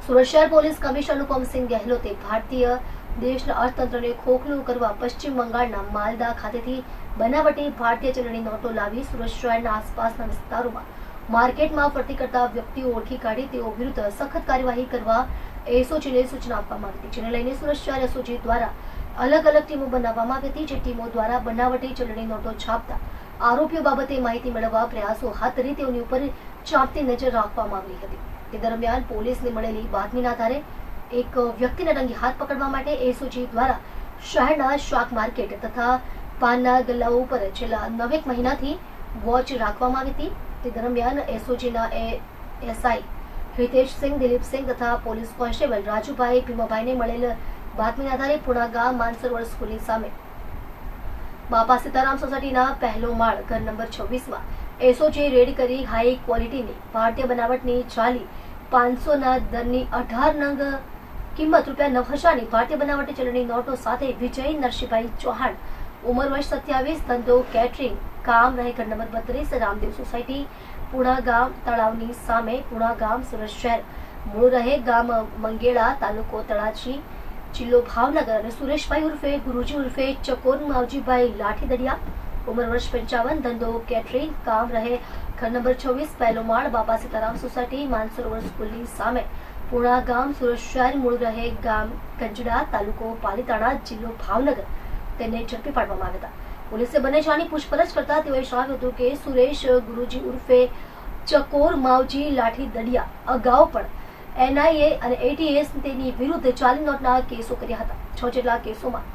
સુરત શહેર police commissioner Anupamsinh ગહેલોતે ભારતીય દેશના અર્થતંત્રને ખોખલું કરવા પશ્ચિમ બંગાળના માલદા ખાતેથી બનાવટી ભારતીય ચલણી નોટો લાવી સુરત શહેરના આસપાસના વિસ્તારોમાં માર્કેટમાં ફરતી કરતા વ્યક્તિઓ ઓળખી કાઢી તેઓ વિરુદ્ધ સખત કાર્યવાહી કરવા એસઓજીને સૂચના આપવામાં આવી હતી, જેને લઈને સુરત શહેર એસઓજી દ્વારા અલગ અલગ ટીમો બનાવવામાં આવી હતી, જે ટીમો દ્વારા બનાવટી ચલણી નોટો છાપતા આરોપીઓ બાબતે માહિતી મેળવવા પ્રયાસો હાથ ધરી તેઓની ઉપર ચાંપતી નજર રાખવામાં આવી હતી। તે દરમિયાન પોલીસને મળેલી બાતમીના આધારે એક વ્યક્તિને રંગે હાથ પકડવા માટે એસઓજી દ્વારા શહેરના શાક માર્કેટ તથા પાનના ગલ્લાઓ ઉપર છેલ્લા 9 મહિનાથી વોચ રાખવામાં આવી હતી। તે દરમિયાન એસઓજીના એસઆઈ હિતેશસિંહ, દિલીપસિંહ તથા પોલીસ કોન્સ્ટેબલ રાજુભાઈ ભીમાભાઈને મળેલ બાતમીના આધારે પુણા ગામ માનસરોવર સ્કૂલની સામે બાપા સીતારામ સોસાયટીના પહેલો માળ ઘર નંબર 26માં એસઓજીએ રેડ કરી હાઈ ક્વોલિટીની ભારતીય બનાવટની ચાલી 500ના દરની 18 નંગ કિંમત ₹9,000ની ભારતીય બનાવટી ચલણી નોટો સાથે વિજય નરસિંહભાઈ ચૌહાણ, ઉંમર વર્ષ 27, ધંધો કેટરિંગ, કામ રહે ઘર નંબર 32, રામદેવ સોસાયટી, પુણા ગામ તળાવની સામે, પુણા ગામ, સુરત શહેર, મૂળ રહે ગામ મંગેળા, તાલુકો તળાજી, જિલ્લો ભાવનગર, અને સુરેશભાઈ ઉર્ફે ગુરુજી ઉર્ફે ચકોર માવજીભાઈ લાઠીદડિયા, ઉંમર વર્ષ 55, ધંધો કેટરિંગ, કામ રહે ઘર નંબર 26, પહેલો માળ, બાપા સીતારામ સોસાયટી, માનસરોવર સ્કૂલની સામે, પુણા ગામ, સુરત શહેર, મૂળ રહે ગામ કંજડા, તાલુકો પાલીતાણા, જિલ્લો ભાવનગર, તેને ઝડપી પાડવામાં આવ્યા હતા। પોલીસે બંને જણાની પૂછપરછ કરતા તેઓએ જણાવ્યું હતું કે સુરેશ ગુરુજી ઉર્ફે ચકોર માવજી લાઠીદડિયા અગાઉ પણ એનઆઈએ અને એટીએસ તેની વિરુદ્ધ ચાલી નોટના કેસો કર્યા હતા। 6 જેટલા કેસોમાં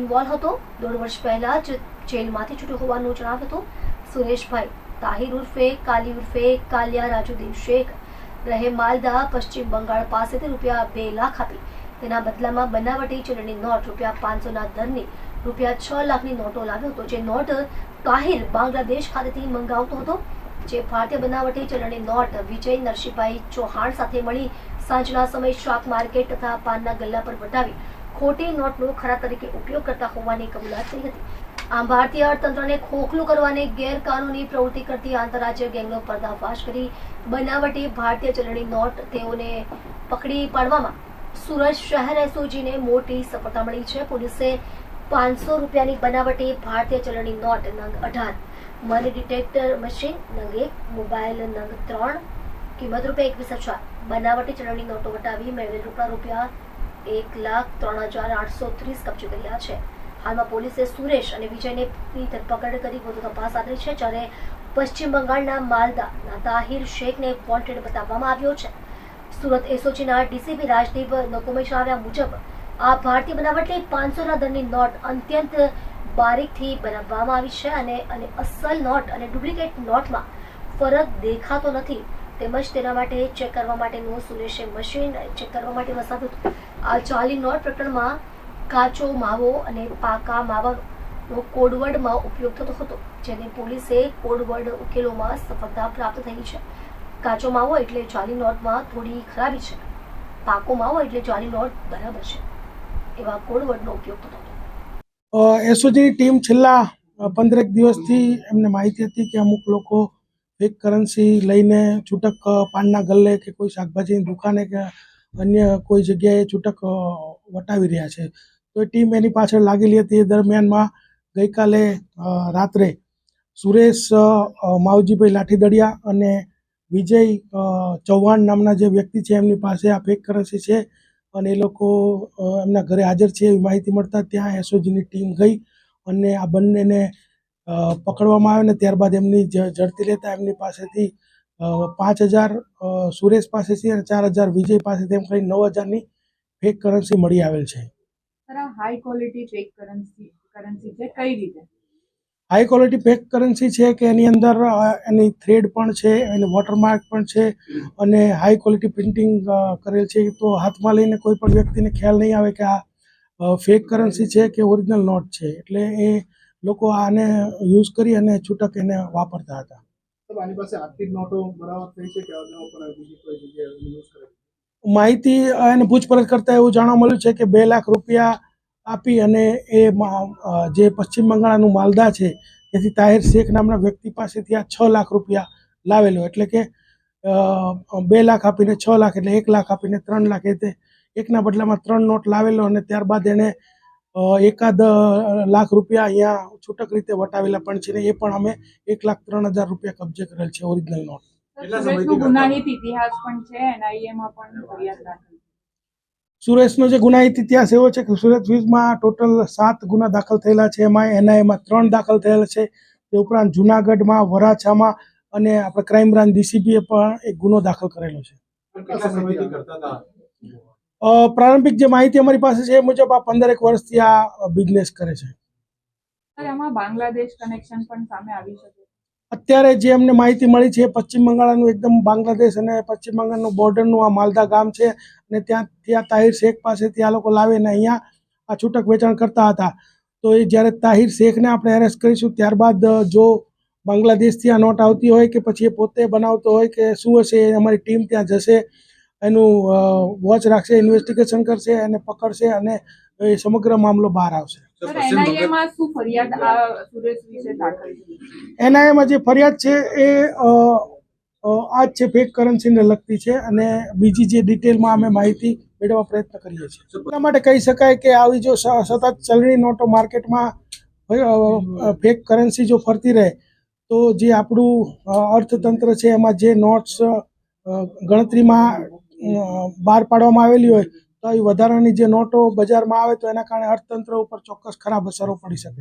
ઇન્વોલ્વ હતો। 1.5 વર્ષ પહેલા જ જેલમાંથી છૂટ્યો હોવાનું જણાવ્યું હતું। સુરેશભાઈ તાહિર ઉર્ફે કાલી ઉર્ફે કાલિયા રાજુદ્દીન શેખ રહે માલદા, પશ્ચિમ બંગાળ પાસેથી ₹2 લાખ આપી તેના બદલામાં બનાવટી ચલણી નોટ ₹500ના દરની ₹6 લાખની નોટો લાવ્યો હતો। જે નોટ તાહિર બાંગ્લાદેશ ખાતેથી મંગાવતો હતો, જે ભારતીય બનાવટી ચલણી નોટ વિજય નરસિંહભાઈ ચૌહાણ સાથે મળી સાંજના સમયે શાક માર્કેટ તથા પાનના ગલ્લા પર વટાવી ખોટી નોટનો ખરા તરીકે ઉપયોગ કરતા હોવાની કબૂલાત કરી હતી। આમ ભારતીય અર્થતંત્રને ખોખલું કરવાની ગેરકાનૂની પ્રવૃત્તિ કરતી આંતરરાજ્ય ગેંગનો પર્દાફાશ કરી બનાવટી ભારતીય ચલણી નોટ તેઓને પકડી પાડવામાં સુરત શહેર એસઓજીને મોટી સફળતા મળી છે। પોલીસે ₹500ની બનાવટી ભારતીય ચલણી નોટ નંગ 18, મની ડિટેક્ટર મશીન નંગ 1, મોબાઈલ નંગ 3, કિંમત ₹21,000 બનાવટી ચલણી નોટો વટાવી મેળવેલ ₹1,03,830 કબજે કર્યા છે। હાલમાં પોલીસે સુરેશ અને વિજયની ધરપકડ કરી વધુ તપાસ આદરી છે, જ્યારે પશ્ચિમ બંગાળના માલદાના તાહિર શેખને વોન્ટેડ બતાવવામાં આવ્યો છે। સુરત એસઓજીના ડીસીપી રાજદીપ નકોમે જણાવ્યા મુજબ આ ભારતીય બનાવટની 500ના દરની નોટ અત્યંત બારીકથી બનાવવામાં આવી છે અને અસલ નોટ અને ડુપ્લિકેટ નોટમાં ફરક દેખાતો નથી, તેમજ તેના માટે ચેક કરવા માટેનું સુરેશે મશીન ચેક કરવા માટે વસાવ્યું હતું। આ ચાલી નોટ પ્રકરણમાં કાચો માવો અને પાકા માવાનો કોડવર્ડમાં ઉપયોગ થતો હતો, જેને પોલીસે કોડવર્ડ ઉકેલોમાં સફળતા પ્રાપ્ત થઈ છે। કાચો માવો એટલે ચાલી નોટમાં થોડી ખરાબી છે, પાકો માવો એટલે ચાલી નોટ બરાબર છે, એવા કોડવર્ડનો ઉપયોગ થતો હતો। એસઓજીની ટીમ છેલ્લા 15 દિવસથી એમને માહિતી હતી કે અમુક લોકો ફેક કરન્સી લઈને છૂટક પાનના ગલ્લે કે કોઈ શાકભાજીની દુકાને કે અન્ય કોઈ જગ્યાએ છૂટક વટાવી રહ્યા છે, તો એ ટીમ એની પાછળ લાગેલી હતી। એ દરમિયાનમાં ગઈકાલે રાત્રે સુરેશ માવજીભાઈ લાઠીદડિયા અને વિજય ચૌહાણ નામના જે વ્યક્તિ છે એમની પાસે આ ફેક કરન્સી છે અને એ લોકો એમના ઘરે હાજર છે એવી માહિતી મળતા ત્યાં એસઓજીની ટીમ ગઈ અને આ બંનેને પકડવામાં આવ્યા, અને ત્યારબાદ એમની ઝડપી લેતા એમની પાસેથી 5,000 સુરેશ પાસેથી અને 4,000 વિજય પાસેથી એમ કરી 9,000ની ફેક કરન્સી મળી આવેલ છે। હાઈ ક્વોલિટી ફેક કરન્સી છે, કઈ રીતે? હાઈ ક્વોલિટી ફેક કરન્સી છે કે એની અંદર એની થ્રેડ પણ છે, એની વોટરમાર્ક પણ છે અને હાઈ ક્વોલિટી પ્રિન્ટિંગ કરેલ છે, તો હાથમાં લઈને કોઈ પણ વ્યક્તિને ખ્યાલ નહીં આવે કે આ ફેક કરન્સી છે કે ઓરિજિનલ નોટ છે, એટલે એ લોકો આને યુઝ કરી અને છૂટક એને વાપરતા હતા। આની પાસે આર્થિક નોટો બરાબર થઈ છે કે બીજી કોઈ જગ્યાએ યુઝ કરે? માહિતી એને પૂછપરછ કરતા એવું જાણવા મળ્યું છે કે ₹2 લાખ આપી અને એ જે પશ્ચિમ બંગાળનું માલદા છે તેથી તાહિર શેખ નામના વ્યક્તિ પાસેથી આ ₹6 લાખ લાવેલો, એટલે કે 2 લાખ આપીને 6 લાખ એટલે 1 લાખ આપીને 3 લાખ એ રીતે એકના બદલામાં 3 નોટ લાવેલો અને ત્યારબાદ એણે એકાદ લાખ રૂપિયા અહીંયા છૂટક રીતે વટાવેલા પણ છે ને એ પણ અમે 1,03,000 રૂપિયા કબજે કરેલ છે ઓરિજિનલ નોટ. સુરેશનો ગુનાહિત ઇતિહાસ પણ છે, NIA માં પણ ફરિયાદ દાખલ. સુરેશનો જે ગુનાહિત ઇતિહાસ એવો છે કે સુરત ફ્યુઝમાં ટોટલ 7 ગુના દાખલ થયેલા છે. એમાં NIA માં 3 દાખલ થયેલા છે. તે ઉપરાંત જુનાગઢમાં, વરાછામાં અને આપણે ક્રાઇમ બ્રાન્ચ DCPએ પણ એક ગુનો દાખલ કરેલો છે. કેટલા સમયથી કરતા હતા? પ્રારંભિક જે માહિતી અમારી પાસે છે એ મુજબ આ 15 વર્ષથી આ બિઝનેસ કરે છે. સર, એમાં બાંગ્લાદેશ કનેક્શન પણ સામે આવી શકે? અત્યારે જે અમને માહિતી મળી છે પશ્ચિમ બંગાળનું એકદમ બાંગ્લાદેશ અને પશ્ચિમ બંગાળનું બોર્ડરનું આ માલદા ગામ છે અને ત્યાંથી આ તાહિર શેખ પાસેથી આ લોકો લાવીને અહીંયા આ છૂટક વેચાણ કરતા હતા. તો એ જ્યારે તાહિર શેખને આપણે એરેસ્ટ કરીશું ત્યારબાદ જો બાંગ્લાદેશથી આ નોટ આવતી હોય કે પછી એ પોતે બનાવતો હોય કે શું હશે એ અમારી ટીમ ત્યાં જશે, એનું વોચ રાખશે, ઇન્વેસ્ટિગેશન કરશે અને પકડશે અને એ સમગ્ર મામલો બહાર આવશે. સર, NIA માં શું ફરિયાદ આ સુરેશ વિશે દાખલ છે? NIA માં જે ફરિયાદ છે એ આ જ છે, ફેક કરન્સીને લગતી છે અને બીજી જે ડિટેલમાં અમે માહિતી મેળવવા પ્રયત્ન કરીએ છીએ. એટલા માટે કહી શકાય કે આવી જો સતત ચલણી નોટો માર્કેટમાં ફેક કરન્સી જો ફરતી રહે તો જે આપણું અર્થતંત્ર છે એમાં જે નોટ્સ ગણતરીમાં બહાર પાડવામાં આવેલી હોય તો આવી વધારાની જે નોટો બજારમાં આવે તો એના કારણે અર્થતંત્ર ઉપર ચોક્કસ ખરાબ અસરો પડી શકે છે.